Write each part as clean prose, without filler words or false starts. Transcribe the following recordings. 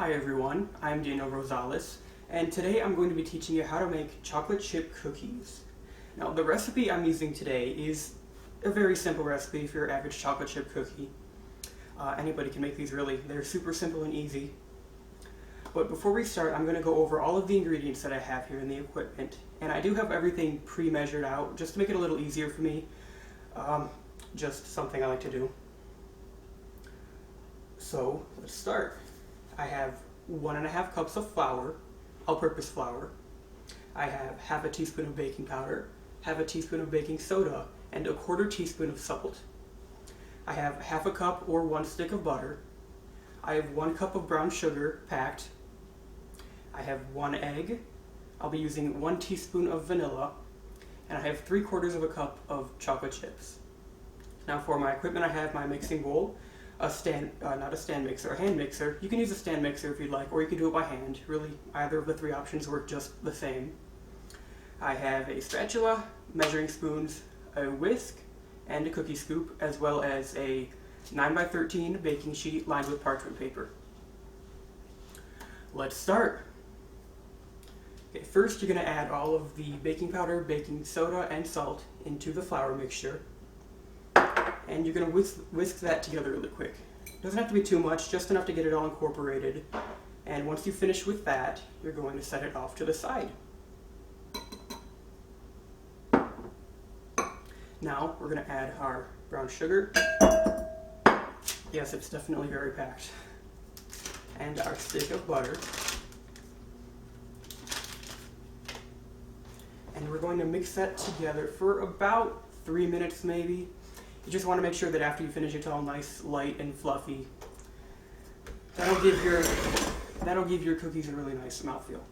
Hi everyone, I'm Daniel Rosales, and today I'm going to be teaching you how to make chocolate chip cookies. Now the recipe I'm using today is a very simple recipe for your average chocolate chip cookie. Anybody can make these really, they're super simple and easy. But before we start, I'm going to go over all of the ingredients that I have here in the equipment. And I do have everything pre-measured out, just to make it a little easier for me. Just something I like to do. So, let's start. I have 1.5 cups of flour, all-purpose flour. I have half a teaspoon of baking powder, half a teaspoon of baking soda, and a 1/4 teaspoon of salt. I have half a cup or 1 stick of butter. I have 1 cup of brown sugar packed. I have 1 egg. I'll be using 1 teaspoon of vanilla, and I have 3/4 cup of chocolate chips. Now for my equipment, I have my mixing bowl, a hand mixer. You can use a stand mixer if you'd like, or you can do it by hand. Really, either of the 3 options work just the same. I have a spatula, measuring spoons, a whisk, and a cookie scoop, as well as a 9x13 baking sheet lined with parchment paper. Let's start. Okay, first you're going to add all of the baking powder, baking soda, and salt into the flour mixture. And you're going to whisk that together really quick. It doesn't have to be too much, just enough to get it all incorporated. And once you finish with that, you're going to set it off to the side. Now we're going to add our brown sugar. Yes, it's definitely very packed. And our stick of butter. And we're going to mix that together for about 3 minutes maybe. You just want to make sure that after you finish it's all nice, light, and fluffy. That'll give your cookies a really nice mouthfeel.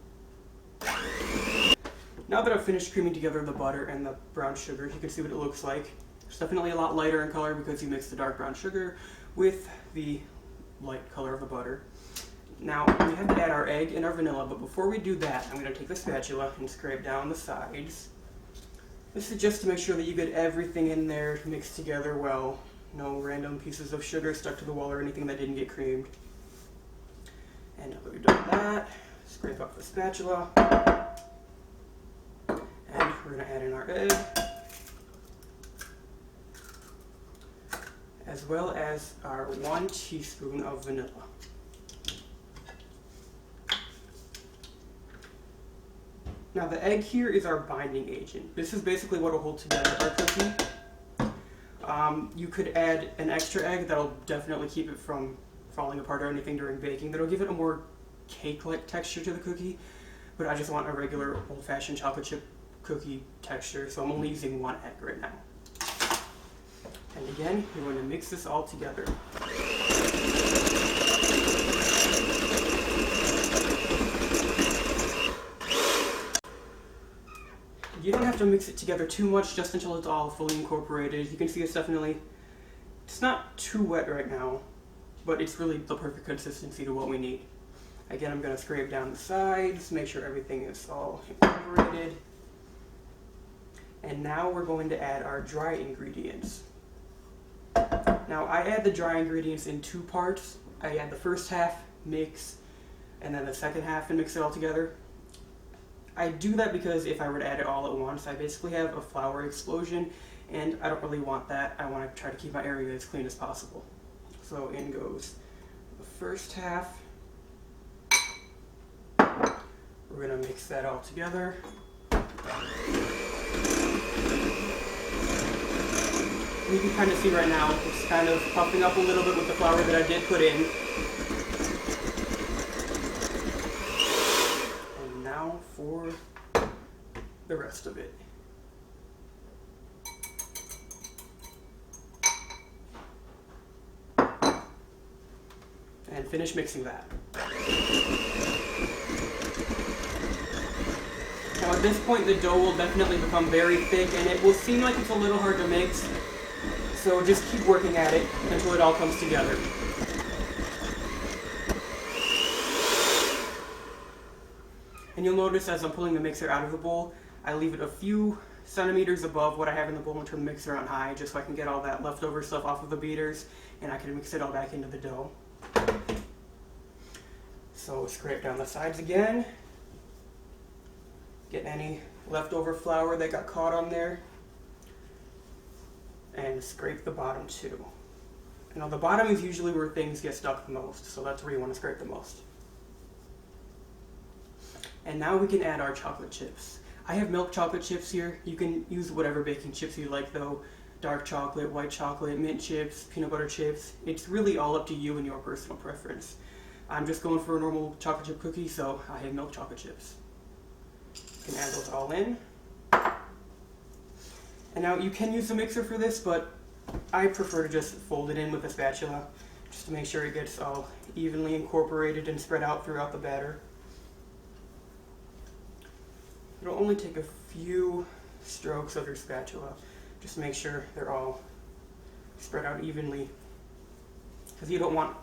Now that I've finished creaming together the butter and the brown sugar, you can see what it looks like. It's definitely a lot lighter in color because you mix the dark brown sugar with the light color of the butter. Now, we have to add our egg and our vanilla, but before we do that, I'm going to take the spatula and scrape down the sides. This is just to make sure that you get everything in there mixed together well. No random pieces of sugar stuck to the wall or anything that didn't get creamed. And now that we've done that, scrape up the spatula. And we're going to add in our egg, as well as our 1 teaspoon of vanilla. Now the egg here is our binding agent. This is basically what will hold together our cookie. You could add an extra egg that'll definitely keep it from falling apart or anything during baking. That'll give it a more cake-like texture to the cookie, but I just want a regular old-fashioned chocolate chip cookie texture, so I'm only using 1 egg right now. And again, you're going to mix this all together. You don't have to mix it together too much, just until it's all fully incorporated. You can see it's not too wet right now, but it's really the perfect consistency to what we need. Again, I'm going to scrape down the sides, make sure everything is all incorporated. And now we're going to add our dry ingredients. Now I add the dry ingredients in 2 parts. I add the first half, mix, and then the second half and mix it all together. I do that because if I were to add it all at once, I basically have a flour explosion, and I don't really want that. I want to try to keep my area as clean as possible. So in goes the first half. We're going to mix that all together. You can kind of see right now, it's kind of puffing up a little bit with the flour that I did put in. And now for the rest of it. And finish mixing that. Now at this point the dough will definitely become very thick and it will seem like it's a little hard to mix. So just keep working at it until it all comes together. And you'll notice as I'm pulling the mixer out of the bowl, I leave it a few centimeters above what I have in the bowl and turn the mixer on high, just so I can get all that leftover stuff off of the beaters and I can mix it all back into the dough. So scrape down the sides again. Get any leftover flour that got caught on there. And scrape the bottom too. Now the bottom is usually where things get stuck the most, so that's where you want to scrape the most. And now we can add our chocolate chips. I have milk chocolate chips here. You can use whatever baking chips you like though. Dark chocolate, white chocolate, mint chips, peanut butter chips. It's really all up to you and your personal preference. I'm just going for a normal chocolate chip cookie, so I have milk chocolate chips. You can add those all in. And now you can use the mixer for this, but I prefer to just fold it in with a spatula, just to make sure it gets all evenly incorporated and spread out throughout the batter. It'll only take a few strokes of your spatula. Just make sure they're all spread out evenly, because you don't want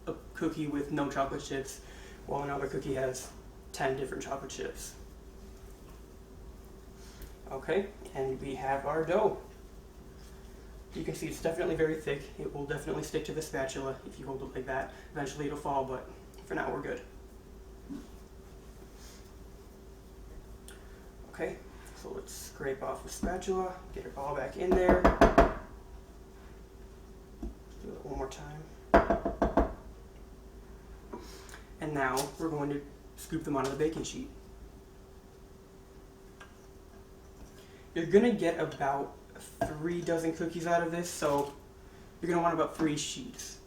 a cookie with no chocolate chips while another cookie has 10 different chocolate chips. Okay, and we have our dough. You can see it's definitely very thick. It will definitely stick to the spatula if you hold it like that. Eventually it'll fall, but for now we're good. Okay, so let's scrape off the spatula, get it all back in there. Do it one more time. And now we're going to scoop them onto the baking sheet. You're gonna get about 3 dozen cookies out of this, so you're gonna want about 3 sheets,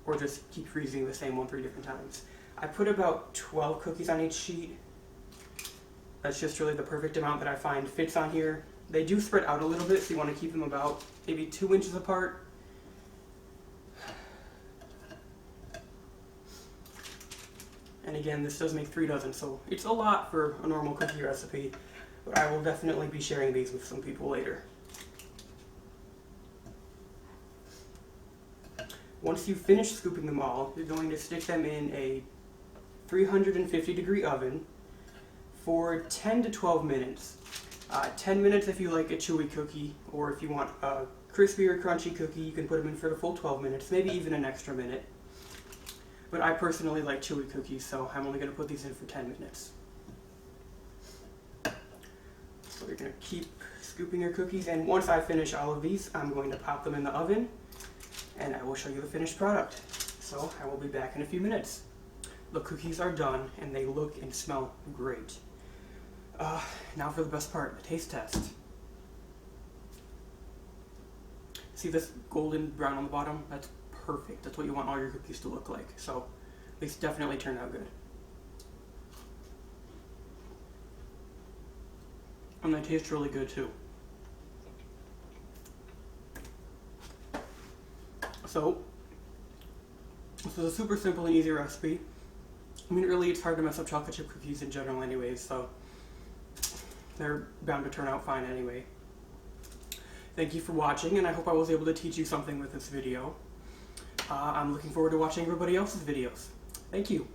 or just keep freezing the same one 3 different times. I put about 12 cookies on each sheet. That's just really the perfect amount that I find fits on here. They do spread out a little bit, so you want to keep them about maybe 2 inches apart. And again, this does make 3 dozen, so it's a lot for a normal cookie recipe, but I will definitely be sharing these with some people later. Once you finish scooping them all, you're going to stick them in a 350-degree oven for 10 to 12 minutes. 10 minutes if you like a chewy cookie, or if you want a crispy or crunchy cookie, you can put them in for the full 12 minutes, maybe even an extra minute. But I personally like chewy cookies, so I'm only going to put these in for 10 minutes. So you're going to keep scooping your cookies, and once I finish all of these, I'm going to pop them in the oven, and I will show you the finished product. So I will be back in a few minutes. The cookies are done, and they look and smell great. Now for the best part, the taste test. See this golden brown on the bottom? That's perfect. That's what you want all your cookies to look like. So these definitely turned out good. And they taste really good too. So this is a super simple and easy recipe. I mean, really, it's hard to mess up chocolate chip cookies in general anyways, so they're bound to turn out fine anyway. Thank you for watching, and I hope I was able to teach you something with this video. I'm looking forward to watching everybody else's videos. Thank you.